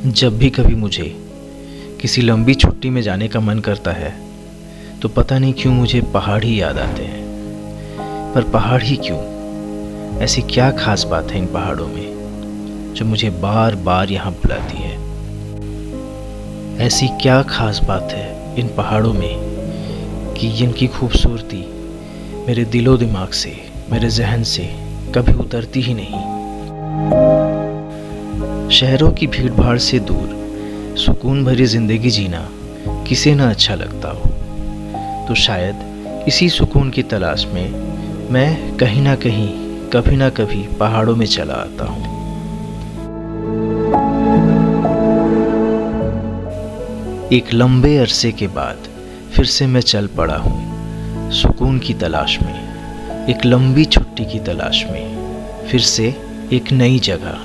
जब भी कभी मुझे किसी लंबी छुट्टी में जाने का मन करता है तो पता नहीं क्यों मुझे पहाड़ ही याद आते हैं। पर पहाड़ ही क्यों? ऐसी क्या खास बात है इन पहाड़ों में जो मुझे बार बार यहाँ बुलाती है? ऐसी क्या खास बात है इन पहाड़ों में कि इनकी खूबसूरती मेरे दिलो दिमाग से, मेरे जहन से कभी उतरती ही नहीं। शहरों की भीड़ भाड़ से दूर सुकून भरी ज़िंदगी जीना किसे ना अच्छा लगता हो। तो शायद इसी सुकून की तलाश में मैं कहीं ना कहीं, कभी ना कभी पहाड़ों में चला आता हूँ। एक लंबे अरसे के बाद फिर से मैं चल पड़ा हूँ सुकून की तलाश में, एक लंबी छुट्टी की तलाश में, फिर से एक नई जगह।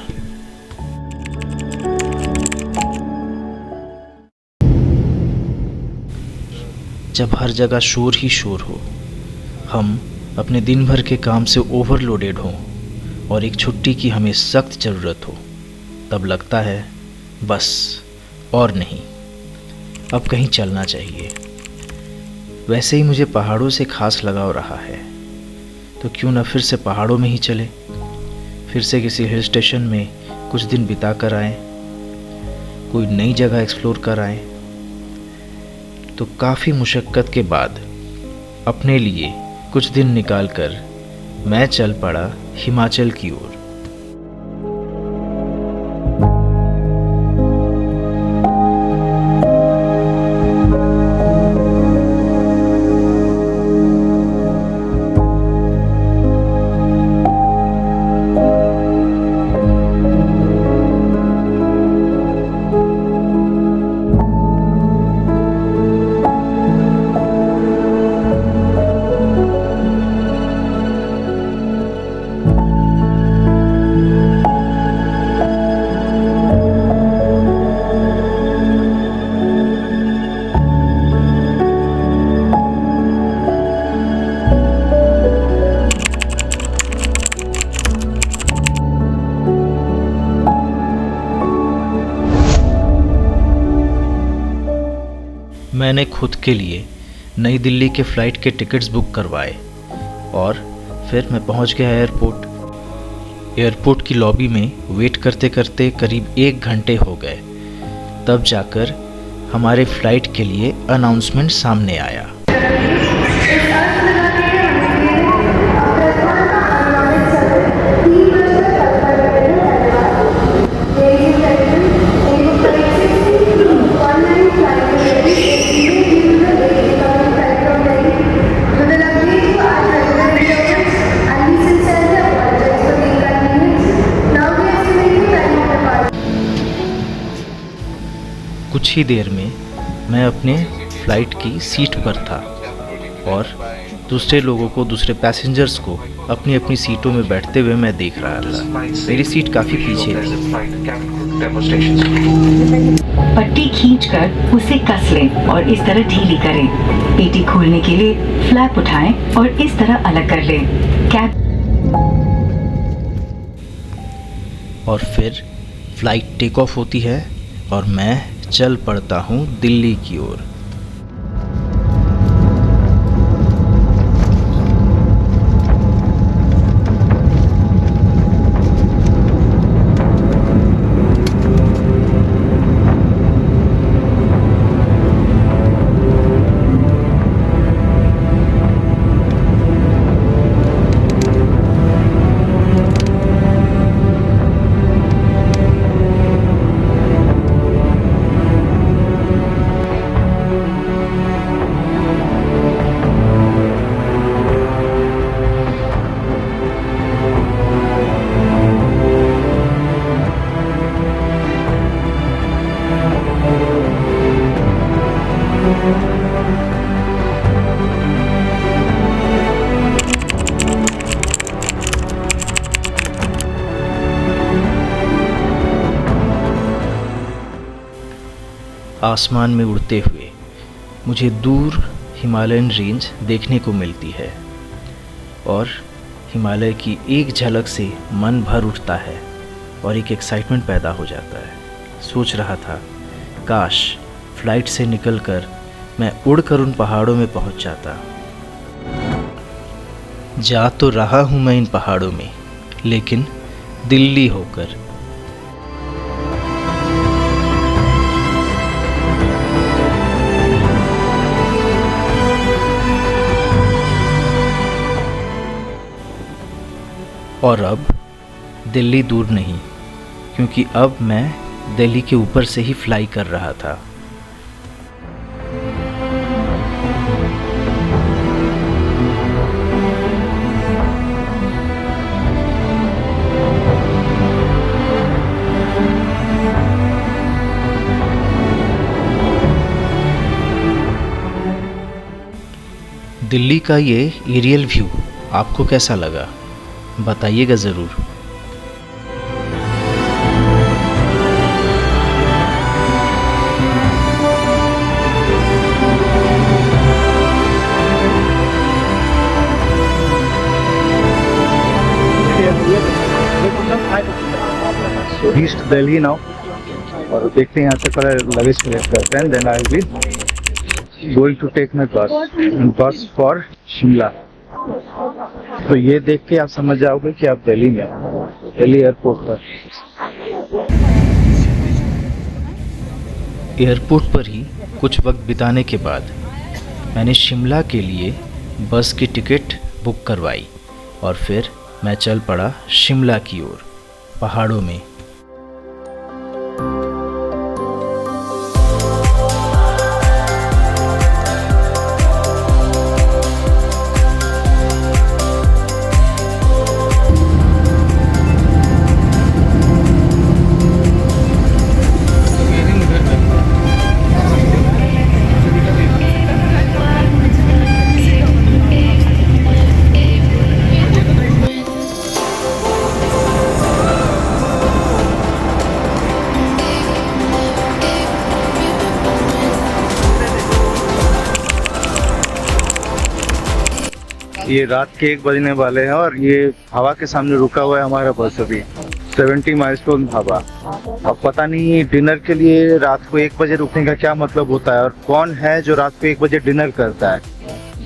जब हर जगह शोर ही शोर हो, हम अपने दिन भर के काम से ओवरलोडेड हों और एक छुट्टी की हमें सख्त ज़रूरत हो, तब लगता है बस और नहीं, अब कहीं चलना चाहिए। वैसे ही मुझे पहाड़ों से खास लगाव रहा है, तो क्यों न फिर से पहाड़ों में ही चले, फिर से किसी हिल स्टेशन में कुछ दिन बिता कर आएँ, कोई नई जगह एक्सप्लोर कर आएँ। तो काफ़ी मुशक्क़त के बाद अपने लिए कुछ दिन निकालकर मैं चल पड़ा हिमाचल की ओर। मैंने खुद के लिए नई दिल्ली के फ़्लाइट के टिकट्स बुक करवाए और फिर मैं पहुंच गया एयरपोर्ट की लॉबी में वेट करते करते करीब 1 घंटे हो गए। तब जाकर हमारे फ़्लाइट के लिए अनाउंसमेंट सामने आया। कुछ ही देर में मैं अपने फ़्लाइट की सीट पर था और दूसरे लोगों को, दूसरे पैसेंजर्स को अपनी अपनी सीटों में बैठते हुए मैं देख रहा था। मेरी सीट काफ़ी पीछे थी। पट्टी खींचकर उसे कस लें और इस तरह ढीली करें। पेटी खोलने के लिए फ्लैप उठाएं और इस तरह अलग कर लें। और फिर फ़्लाइट टेक ऑफ होती है और मैं चल पड़ता हूँ दिल्ली की ओर। आसमान में उड़ते हुए मुझे दूर हिमालयन रेंज देखने को मिलती है और हिमालय की एक झलक से मन भर उठता है और एक एक्साइटमेंट पैदा हो जाता है। सोच रहा था, काश फ्लाइट से निकलकर मैं उड़कर उन पहाड़ों में पहुंच जाता। जा तो रहा हूं मैं इन पहाड़ों में, लेकिन दिल्ली होकर। और अब दिल्ली दूर नहीं, क्योंकि अब मैं दिल्ली के ऊपर से ही फ्लाई कर रहा था। दिल्ली का ये एरियल व्यू आपको कैसा लगा, बताइएगा ज़रूर। रीच्ड दिल्ली नाउ, और देखते हैं यहाँ से पहले लगेज कलेक्ट करते हैं, then I will be going to take my bus for Shimla. तो ये देख के आप समझ जाओगे कि आप दिल्ली में, दिल्ली एयरपोर्ट पर। एयरपोर्ट पर ही कुछ वक्त बिताने के बाद मैंने शिमला के लिए बस की टिकट बुक करवाई और फिर मैं चल पड़ा शिमला की ओर, पहाड़ों में। ये रात के 1 बजने वाले हैं और ये हवा के सामने रुका हुआ है हमारा बस अभी 70 माइलस्टोन ढाबा। अब पता नहीं डिनर के लिए रात को 1 बजे रुकने का क्या मतलब होता है, और कौन है जो रात को 1 बजे डिनर करता है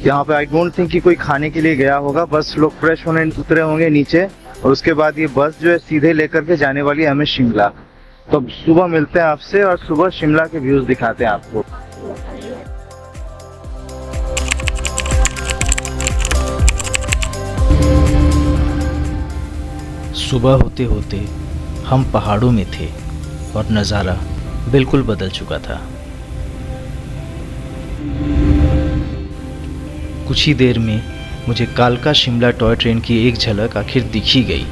यहाँ पे। आई डोंट थिंक कि कोई खाने के लिए गया होगा, बस लोग फ्रेश होने उतरे होंगे नीचे, और उसके बाद ये बस जो है सीधे लेकर के जाने वाली है हमें शिमला। तो सुबह मिलते हैं आपसे और सुबह शिमला के व्यूज दिखाते हैं आपको। सुबह होते होते हम पहाड़ों में थे और नज़ारा बिल्कुल बदल चुका था। कुछ ही देर में मुझे कालका शिमला टॉय ट्रेन की एक झलक आखिर दिख ही गई।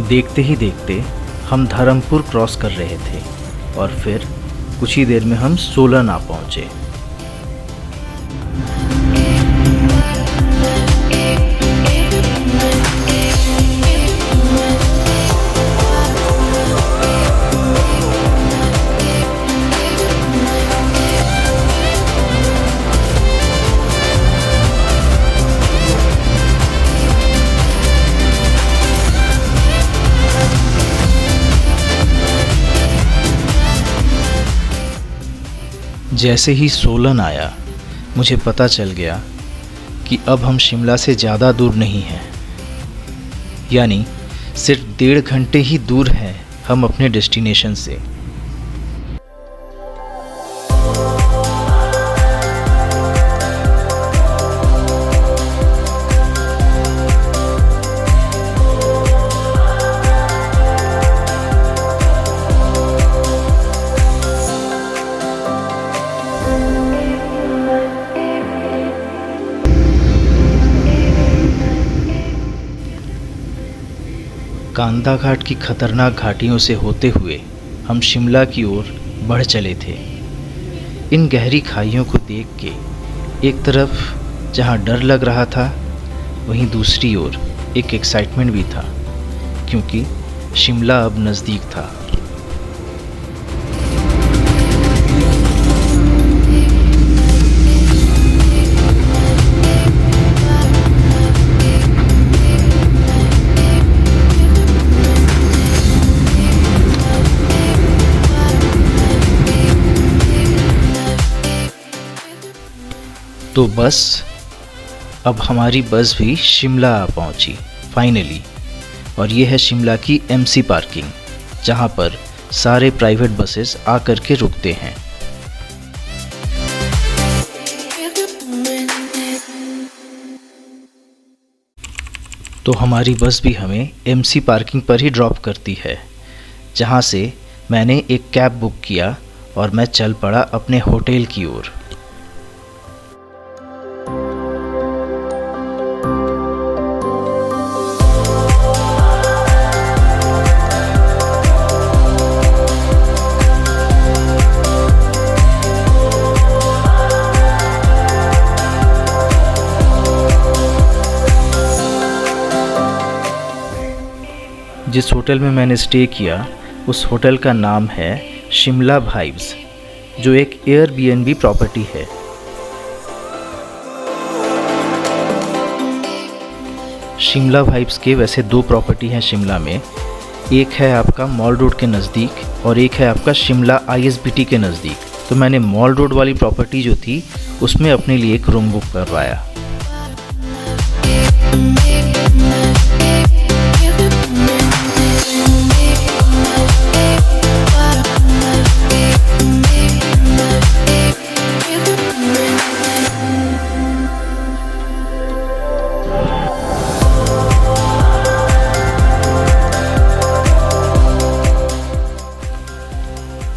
देखते ही देखते हम धर्मपुर क्रॉस कर रहे थे और फिर कुछ ही देर में हम सोलन आ पहुंचे। जैसे ही सोलन आया मुझे पता चल गया कि अब हम शिमला से ज़्यादा दूर नहीं हैं, यानी सिर्फ 1.5 घंटे ही दूर हैं हम अपने डेस्टिनेशन से। कांदा घाट की खतरनाक घाटियों से होते हुए हम शिमला की ओर बढ़ चले थे। इन गहरी खाइयों को देख के एक तरफ जहां डर लग रहा था, वहीं दूसरी ओर एक एक्साइटमेंट भी था, क्योंकि शिमला अब नज़दीक था। तो बस अब हमारी बस भी शिमला आ पहुंची फाइनली। और ये है शिमला की एमसी पार्किंग, जहां पर सारे प्राइवेट बसेस आकर के रुकते हैं। तो हमारी बस भी हमें एमसी पार्किंग पर ही ड्रॉप करती है, जहां से मैंने एक कैब बुक किया और मैं चल पड़ा अपने होटल की ओर। जिस होटल में मैंने स्टे किया उस होटल का नाम है शिमला वाइब्स, जो एक एयरबीएनबी प्रॉपर्टी है। शिमला वाइब्स के वैसे 2 प्रॉपर्टी हैं शिमला में। एक है आपका मॉल रोड के नज़दीक और एक है आपका शिमला ISBT के नज़दीक। तो मैंने मॉल रोड वाली प्रॉपर्टी जो थी उसमें अपने लिए एक रूम बुक करवाया।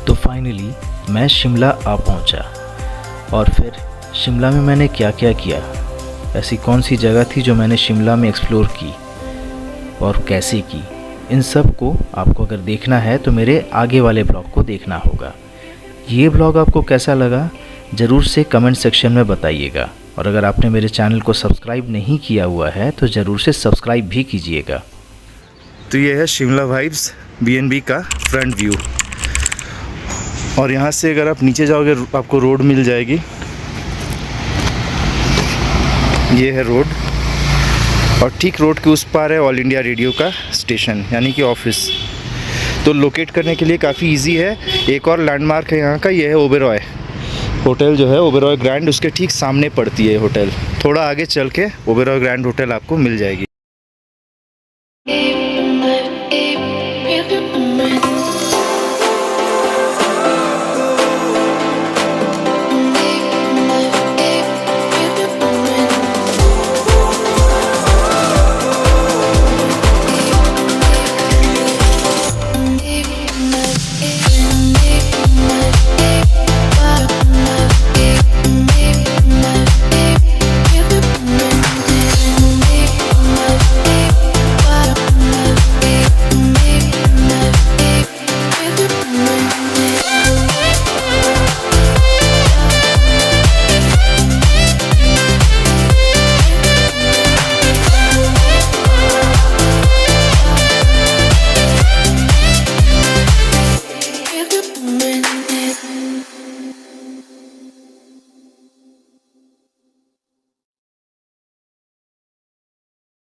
तो फाइनली मैं शिमला आ पहुंचा। और फिर शिमला में मैंने क्या क्या किया, ऐसी कौन सी जगह थी जो मैंने शिमला में एक्सप्लोर की और कैसे की, इन सब को आपको अगर देखना है तो मेरे आगे वाले ब्लॉग को देखना होगा। ये ब्लॉग आपको कैसा लगा ज़रूर से कमेंट सेक्शन में बताइएगा। और अगर आपने मेरे चैनल को सब्सक्राइब नहीं किया हुआ है तो ज़रूर से सब्सक्राइब भी कीजिएगा। तो ये है शिमला वाइब्स BNB का फ्रंट व्यू। और यहाँ से अगर आप नीचे जाओगे आपको रोड मिल जाएगी। ये है रोड और ठीक रोड के उस पार है ऑल इंडिया रेडियो का स्टेशन यानी कि ऑफिस। तो लोकेट करने के लिए काफ़ी इजी है। एक और लैंडमार्क है यहाँ का, ये है ओबेरॉय होटल जो है ओबेरॉय ग्रैंड, उसके ठीक सामने पड़ती है होटल। थोड़ा आगे चल के ओबेरॉय ग्रैंड होटल आपको मिल जाएगी।